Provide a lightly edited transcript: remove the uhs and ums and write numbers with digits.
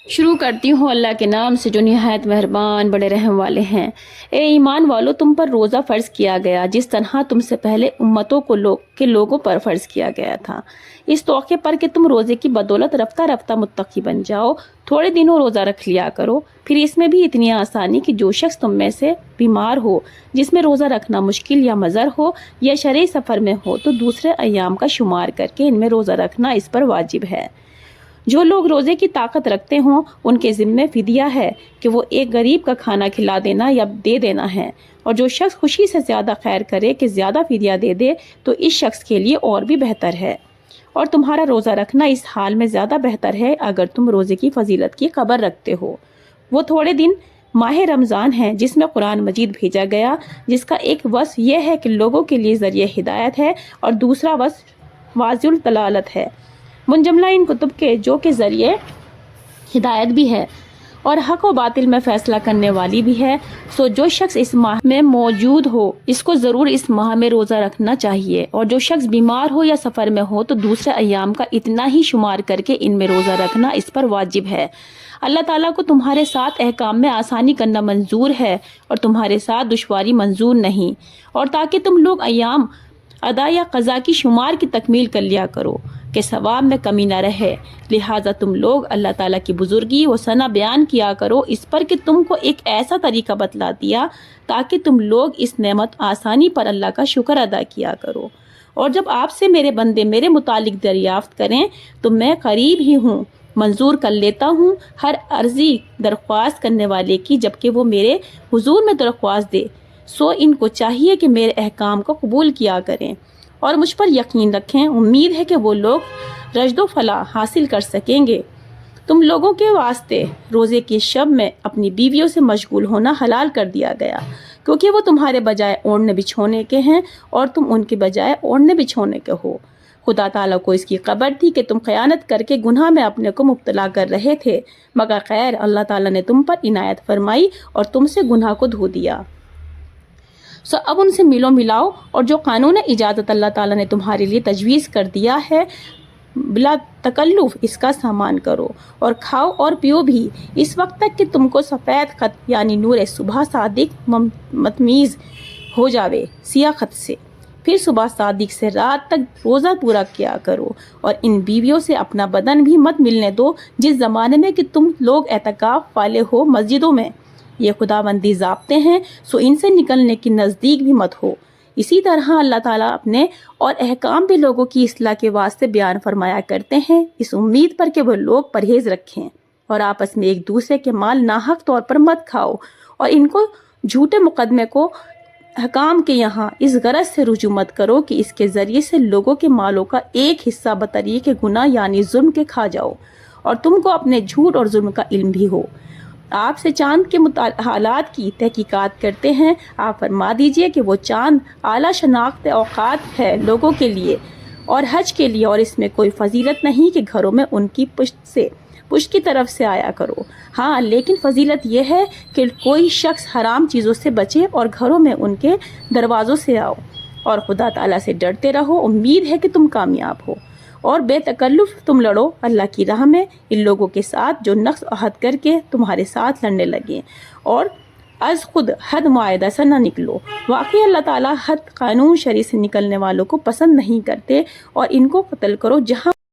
شروع کرتی ہوں اللہ کے نام سے جو نہایت مہربان بڑے رحم والے ہیں۔ اے ایمان والو، تم پر روزہ فرض کیا گیا جس طرح تم سے پہلے امتوں کے لوگوں پر فرض کیا گیا تھا، اس توقع پر کہ تم روزے کی بدولت رفتہ رفتہ متقی بن جاؤ۔ تھوڑے دنوں روزہ رکھ لیا کرو، پھر اس میں بھی اتنی آسانی کہ جو شخص تم میں سے بیمار ہو، جس میں روزہ رکھنا مشکل یا مضر ہو، یا شرعی سفر میں ہو، تو دوسرے ایام کا شمار کر کے ان میں روزہ رکھنا اس پر واجب ہے۔ جو لوگ روزے کی طاقت رکھتے ہوں ان کے ذمے فدیہ ہے کہ وہ ایک غریب کا کھانا کھلا دینا یا دے دینا ہے، اور جو شخص خوشی سے زیادہ خیر کرے کہ زیادہ فدیہ دے دے تو اس شخص کے لیے اور بھی بہتر ہے، اور تمہارا روزہ رکھنا اس حال میں زیادہ بہتر ہے اگر تم روزے کی فضیلت کی خبر رکھتے ہو۔ وہ تھوڑے دن ماہ رمضان ہے جس میں قرآن مجید بھیجا گیا، جس کا ایک وصف یہ ہے کہ لوگوں کے لیے ذریعہ ہدایت ہے اور دوسرا وصف واضح الدلالت ہے، منجملہ ان کتب کے جو کہ ذریعے ہدایت بھی ہے اور حق و باطل میں فیصلہ کرنے والی بھی ہے۔ سو جو شخص اس ماہ میں موجود ہو اس کو ضرور اس ماہ میں روزہ رکھنا چاہیے، اور جو شخص بیمار ہو یا سفر میں ہو تو دوسرے ایام کا اتنا ہی شمار کر کے ان میں روزہ رکھنا اس پر واجب ہے۔ اللہ تعالیٰ کو تمہارے ساتھ احکام میں آسانی کرنا منظور ہے اور تمہارے ساتھ دشواری منظور نہیں، اور تاکہ تم لوگ ایام ادا یا قضا کی شمار کی تکمیل کر لیا کرو کہ ثواب میں کمی نہ رہے، لہٰذا تم لوگ اللہ تعالیٰ کی بزرگی و ثنا بیان کیا کرو اس پر کہ تم کو ایک ایسا طریقہ بتلا دیا تاکہ تم لوگ اس نعمت آسانی پر اللہ کا شکر ادا کیا کرو۔ اور جب آپ سے میرے بندے میرے متعلق دریافت کریں تو میں قریب ہی ہوں، منظور کر لیتا ہوں ہر عرضی درخواست کرنے والے کی جبکہ وہ میرے حضور میں درخواست دے۔ سو ان کو چاہیے کہ میرے احکام کو قبول کیا کریں اور مجھ پر یقین رکھیں، امید ہے کہ وہ لوگ رشد و فلاح حاصل کر سکیں گے۔ تم لوگوں کے واسطے روزے کی شب میں اپنی بیویوں سے مشغول ہونا حلال کر دیا گیا، کیونکہ وہ تمہارے بجائے اوڑھنے بچھونے کے ہیں اور تم ان کے بجائے اوڑھنے بچھونے کے ہو۔ خدا تعالیٰ کو اس کی خبر تھی کہ تم خیانت کر کے گناہ میں اپنے کو مبتلا کر رہے تھے، مگر خیر اللہ تعالیٰ نے تم پر عنایت فرمائی اور تم سے گناہ کو دھو دیا۔ سو اب ان سے ملو ملاؤ، اور جو قانون اجازت اللہ تعالیٰ نے تمہارے لیے تجویز کر دیا ہے بلا تکلف اس کا سامان کرو، اور کھاؤ اور پیو بھی اس وقت تک کہ تم کو سفید خط یعنی نور صبح صادق متمیز ہو جاوے سیاہ خط سے، پھر صبح صادق سے رات تک روزہ پورا کیا کرو، اور ان بیویوں سے اپنا بدن بھی مت ملنے دو جس زمانے میں کہ تم لوگ اعتکاف والے ہو مسجدوں میں، یہ خداوندی ضابطے ہیں، سو ان سے نکلنے کی نزدیک بھی مت ہو۔ اسی طرح اللہ تعالیٰ اپنے اور احکام بھی لوگوں کی اصلاح کے واسطے بیان فرمایا کرتے ہیں، اس امید پر کہ وہ لوگ پرہیز رکھیں، اور آپس میں ایک دوسرے کے مال ناحق طور پر مت کھاؤ، اور ان کو جھوٹے مقدمے کو حکام کے یہاں اس غرض سے رجوع مت کرو کہ اس کے ذریعے سے لوگوں کے مالوں کا ایک حصہ بطریق گناہ یعنی ظلم کے کھا جاؤ، اور تم کو اپنے جھوٹ اور ظلم کا علم بھی ہو۔ آپ سے چاند کے حالات کی تحقیقات کرتے ہیں، آپ فرما دیجئے کہ وہ چاند اعلیٰ شناخت اوقات ہے لوگوں کے لیے اور حج کے لیے، اور اس میں کوئی فضیلت نہیں کہ گھروں میں ان کی پشت کی طرف سے آیا کرو۔ ہاں لیکن فضیلت یہ ہے کہ کوئی شخص حرام چیزوں سے بچے اور گھروں میں ان کے دروازوں سے آؤ، اور خدا تعالیٰ سے ڈرتے رہو، امید ہے کہ تم کامیاب ہو، اور بے تکلف تم لڑو اللہ کی راہ میں ان لوگوں کے ساتھ جو نقض عہد کر کے تمہارے ساتھ لڑنے لگے، اور از خود حد معاہدہ سے نہ نکلو۔ واقعی اللہ تعالیٰ حد قانون شرعی سے نکلنے والوں کو پسند نہیں کرتے، اور ان کو قتل کرو جہاں